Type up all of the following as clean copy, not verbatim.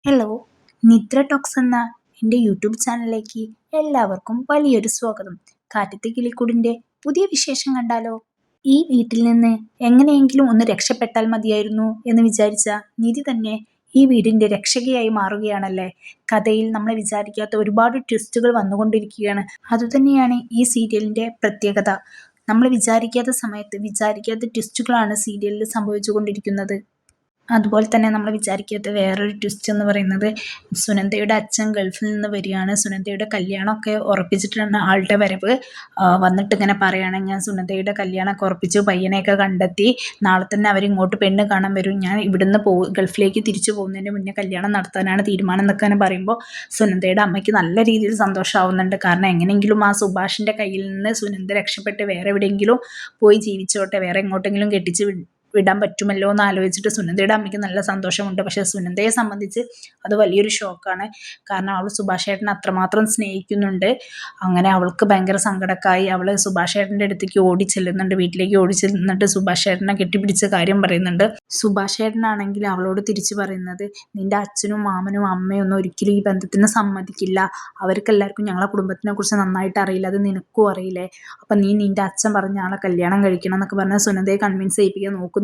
Hello, നിദ്ര talks എന്ന എൻ്റെ YouTube ചാനലിലേക്ക് എല്ലാവർക്കും വലിയൊരു സ്വാഗതം. കാറ്റത്തെ കിളിക്കൂടിൻ്റെ പുതിയ വിശേഷം കണ്ടാലോ? ഈ വീട്ടിൽ നിന്ന് എങ്ങനെയെങ്കിലും ഒന്ന് രക്ഷപ്പെട്ടാൽ മതിയായിരുന്നു എന്ന് വിചാരിച്ച നിധി തന്നെ ഈ വീടിൻ്റെ രക്ഷകയായി മാറുകയാണല്ലേ. കഥയിൽ നമ്മൾ വിചാരിക്കാത്ത ഒരുപാട് ട്വിസ്റ്റുകൾ വന്നുകൊണ്ടിരിക്കുകയാണ്. അതുതന്നെയാണ് ഈ സീരിയലിൻ്റെ പ്രത്യേകത. നമ്മൾ വിചാരിക്കാത്ത സമയത്ത് വിചാരിക്കാത്ത ട്വിസ്റ്റുകളാണ് സീരിയലിൽ സംഭവിച്ചുകൊണ്ടിരിക്കുന്നത്. അതുപോലെ തന്നെ നമ്മൾ വിചാരിക്കാത്ത വേറൊരു ട്വിസ്റ്റ് എന്ന് പറയുന്നത് സുനന്ദയുടെ അച്ഛൻ ഗൾഫിൽ നിന്ന് വരികയാണ്. സുനന്ദയുടെ കല്യാണമൊക്കെ ഉറപ്പിച്ചിട്ടാണ് ആളുടെ വരവ്. വന്നിട്ട് ഇങ്ങനെ പറയുകയാണ്, ഞാൻ സുനന്ദയുടെ കല്യാണമൊക്കെ ഉറപ്പിച്ചു, പയ്യനെയൊക്കെ കണ്ടെത്തി, നാളെ തന്നെ അവരിങ്ങോട്ട് പെണ്ണ് കാണാൻ വരും, ഞാൻ ഇവിടുന്ന് ഗൾഫിലേക്ക് തിരിച്ചു പോകുന്നതിന് മുന്നേ കല്യാണം നടത്താനാണ് തീരുമാനം എന്നൊക്കെ പറയുമ്പോൾ സുനന്ദയുടെ അമ്മയ്ക്ക് നല്ല രീതിയിൽ സന്തോഷമാവുന്നുണ്ട്. കാരണം എങ്ങനെയെങ്കിലും ആ സുഭാഷിൻ്റെ കയ്യിൽ നിന്ന് സുനന്ദ രക്ഷപ്പെട്ട് വേറെ എവിടെയെങ്കിലും പോയി ജീവിച്ചോട്ടെ, വേറെ എങ്ങോട്ടെങ്കിലും കെട്ടിച്ച് വിടാൻ പറ്റുമല്ലോ എന്ന് ആലോചിച്ചിട്ട് സുനന്ദയുടെ അമ്മയ്ക്ക് നല്ല സന്തോഷമുണ്ട്. പക്ഷേ സുനന്ദയെ സംബന്ധിച്ച് അത് വലിയൊരു ഷോക്കാണ്. കാരണം അവൾ സുഭാഷ് ഏട്ടനെ അത്രമാത്രം സ്നേഹിക്കുന്നുണ്ട്. അങ്ങനെ അവൾക്ക് ഭയങ്കര സങ്കടക്കായി. അവൾ സുഭാഷ് ഏട്ടൻ്റെ അടുത്തേക്ക് ഓടി ചെല്ലുന്നുണ്ട്, വീട്ടിലേക്ക് ഓടി ചെല്ലുന്നിട്ട് സുഭാഷ് ഏട്ടനെ കെട്ടിപ്പിടിച്ച കാര്യം പറയുന്നുണ്ട്. സുഭാഷ് ഏട്ടനാണെങ്കിൽ അവളോട് തിരിച്ചു പറയുന്നത്, നിന്റെ അച്ഛനും മാമനും അമ്മയൊന്നും ഒരിക്കലും ഈ ബന്ധത്തിന് സമ്മതിക്കില്ല, അവർക്കെല്ലാവർക്കും ഞങ്ങളെ കുടുംബത്തിനെ കുറിച്ച് നന്നായിട്ട് അറിയില്ല, അത് നിനക്കും അറിയില്ലേ, അപ്പം നീ നിന്റെ അച്ഛൻ പറഞ്ഞ ആളെ കല്യാണം കഴിക്കണം എന്നൊക്കെ പറഞ്ഞ് സുനന്ദയെ കൺവിൻസ് ചെയ്യിപ്പിക്കാൻ നോക്കുന്നുണ്ട്.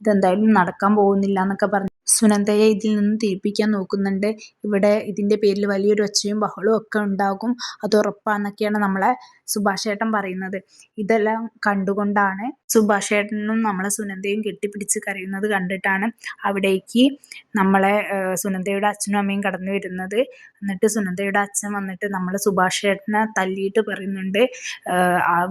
ഇതെന്തായാലും നടക്കാൻ പോകുന്നില്ല എന്നൊക്കെ പറഞ്ഞ് സുനന്ദയെ ഇതിൽ നിന്ന് തിരിപ്പിക്കാൻ നോക്കുന്നുണ്ട്. ഇവിടെ ഇതിൻ്റെ പേരിൽ വലിയൊരു ഒച്ചയും ബഹളവും ഒക്കെ ഉണ്ടാകും, അത് ഉറപ്പാന്നൊക്കെയാണ് നമ്മളെ സുഭാഷ് ഏട്ടൻ പറയുന്നത്. ഇതെല്ലാം കണ്ടുകൊണ്ടാണ് സുഭാഷ് ഏട്ടനും നമ്മളെ സുനന്ദയും കെട്ടിപ്പിടിച്ച് കരയുന്നത് കണ്ടിട്ടാണ് അവിടേക്ക് നമ്മളെ സുനന്ദയുടെ അച്ഛനും അമ്മയും കടന്നു വരുന്നത്. എന്നിട്ട് സുനന്ദയുടെ അച്ഛൻ വന്നിട്ട് നമ്മളെ സുഭാഷ് ഏട്ടനെ തല്ലിയിട്ട് പറയുന്നുണ്ട്,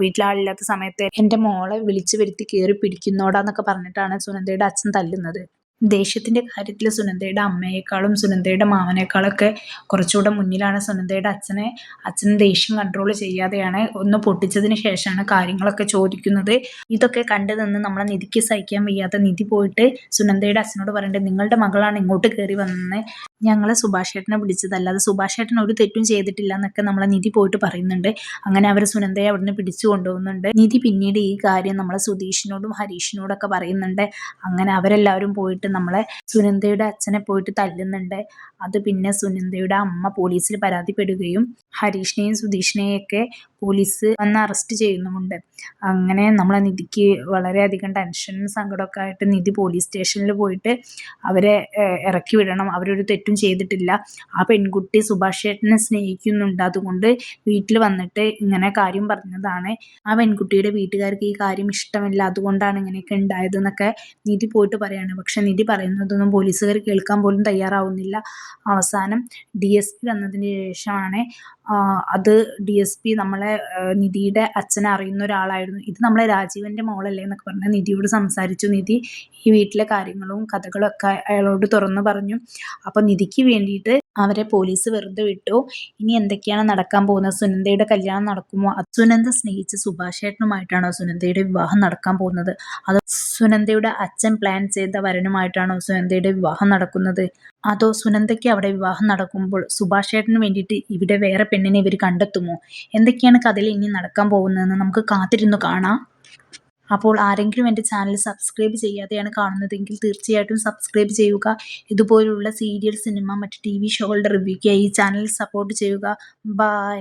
വീട്ടിലാളില്ലാത്ത സമയത്ത് എൻ്റെ മോളെ വിളിച്ചു വരുത്തി കയറി പിടിക്കുന്നോടാന്നൊക്കെ പറഞ്ഞിട്ടാണ് സുനന്ദയുടെ അച്ഛൻ തല്ലുന്നത്. ദേഷ്യത്തിൻ്റെ കാര്യത്തിൽ സുനന്ദയുടെ അമ്മയേക്കാളും സുനന്ദയുടെ മാമനേക്കാളൊക്കെ കുറച്ചുകൂടെ മുന്നിലാണ് സുനന്ദയുടെ അച്ഛൻ ദേഷ്യം കൺട്രോൾ ചെയ്യാതെയാണ് ഒന്ന് പൊട്ടിച്ചതിന് ശേഷമാണ് കാര്യങ്ങളൊക്കെ ചോദിക്കുന്നത്. ഇതൊക്കെ കണ്ടു നിന്ന് നമ്മളെ നിധിക്ക് സഹിക്കാൻ വയ്യാത്ത നിധി പോയിട്ട് സുനന്ദയുടെ അച്ഛനോട് പറയേണ്ടത്, നിങ്ങളുടെ മകളാണ് ഇങ്ങോട്ട് കയറി വന്നത്, ഞങ്ങളെ സുഭാഷ് ഏട്ടനെ വിളിച്ചതല്ല, അത് സുഭാഷ് ഏട്ടൻ ഒരു തെറ്റും ചെയ്തിട്ടില്ല എന്നൊക്കെ നമ്മളെ നിധി പോയിട്ട് പറയുന്നുണ്ട്. അങ്ങനെ അവർ സുനന്ദയെ അവിടുന്ന് പിടിച്ചു കൊണ്ടുപോകുന്നുണ്ട്. നിധി പിന്നീട് ഈ കാര്യം നമ്മളെ സുധീഷിനോടും ഹരീഷിനോടൊക്കെ പറയുന്നുണ്ട്. അങ്ങനെ അവരെല്ലാവരും പോയിട്ട് നമ്മളെ സുനന്ദയുടെ അച്ഛനെ പോയിട്ട് തല്ലുന്നുണ്ട്. അത് പിന്നെ സുനന്ദയുടെ അമ്മ പോലീസിൽ പരാതിപ്പെടുകയും ഹരീഷിനെയും സുധീഷിനെയും ഒക്കെ പോലീസ് വന്ന് അറസ്റ്റ് ചെയ്യുന്നുമുണ്ട്. അങ്ങനെ നമ്മളെ നിധിക്ക് വളരെയധികം ടെൻഷനും സങ്കടമൊക്കെ ആയിട്ട് നിധി പോലീസ് സ്റ്റേഷനിൽ പോയിട്ട് അവരെ ഇറക്കി വിടണം, അവരൊരു തെറ്റും ചെയ്തിട്ടില്ല, ആ പെൺകുട്ടി സുഭാഷ് ഏട്ടനെ സ്നേഹിക്കുന്നുണ്ട്, അതുകൊണ്ട് വീട്ടിൽ വന്നിട്ട് ഇങ്ങനെ കാര്യം പറഞ്ഞതാണ്, ആ പെൺകുട്ടിയുടെ വീട്ടുകാർക്ക് ഈ കാര്യം ഇഷ്ടമില്ല, അതുകൊണ്ടാണ് ഇങ്ങനെയൊക്കെ ഉണ്ടായത് എന്നൊക്കെ നിധി പോയിട്ട് പറയാണ്. പക്ഷെ നിധി പറയുന്നതൊന്നും പോലീസുകാർ കേൾക്കാൻ പോലും തയ്യാറാവുന്നില്ല. അവസാനം DSP വന്നതിന് ശേഷമാണ് അത് DSP നമ്മളെ നിധിയുടെ അച്ഛനെ അറിയുന്ന ഒരാളായിരുന്നു, ഇത് നമ്മളെ രാജീവൻ്റെ മോളല്ലേ എന്നൊക്കെ പറഞ്ഞ് നിധിയോട് സംസാരിച്ചു. നിധി ഈ വീട്ടിലെ കാര്യങ്ങളും കഥകളും ഒക്കെ അയാളോട് തുറന്നു പറഞ്ഞു. അപ്പോൾ നിധിക്ക് വേണ്ടിയിട്ട് അവരെ പോലീസ് വെറുതെ വിട്ടു. ഇനി എന്തൊക്കെയാണ് നടക്കാൻ പോകുന്നത്? സുനന്ദയുടെ കല്യാണം നടക്കുമോ? സുനന്ദ സ്നേഹിച്ച സുഭാഷ് ഏട്ടനുമായിട്ടാണോ സുനന്ദയുടെ വിവാഹം നടക്കാൻ പോകുന്നത്? അതോ സുനന്ദയുടെ അച്ഛൻ പ്ലാൻ ചെയ്ത വരനുമായിട്ടാണോ സുനന്ദയുടെ വിവാഹം നടക്കുന്നത്? അതോ സുനന്ദയ്ക്ക് അവിടെ വിവാഹം നടക്കുമ്പോൾ സുഭാഷ് ഏട്ടന് വേണ്ടിയിട്ട് ഇവിടെ വേറെ പെണ്ണിനെ ഇവർ കണ്ടെത്തുമോ? എന്തൊക്കെയാണ് കഥയിൽ ഇനി നടക്കാൻ പോകുന്നതെന്ന് നമുക്ക് കാത്തിരുന്നു കാണാം. അപ്പോൾ ആരെങ്കിലും എൻ്റെ ചാനൽ സബ്സ്ക്രൈബ് ചെയ്യാതെയാണ് കാണുന്നതെങ്കിൽ തീർച്ചയായിട്ടും സബ്സ്ക്രൈബ് ചെയ്യുക. ഇതുപോലുള്ള സീരിയൽ, സിനിമ, മറ്റ് TV ഷോകളുടെ റിവ്യൂക്കായി ഈ ചാനൽ സപ്പോർട്ട് ചെയ്യുക. ബൈ.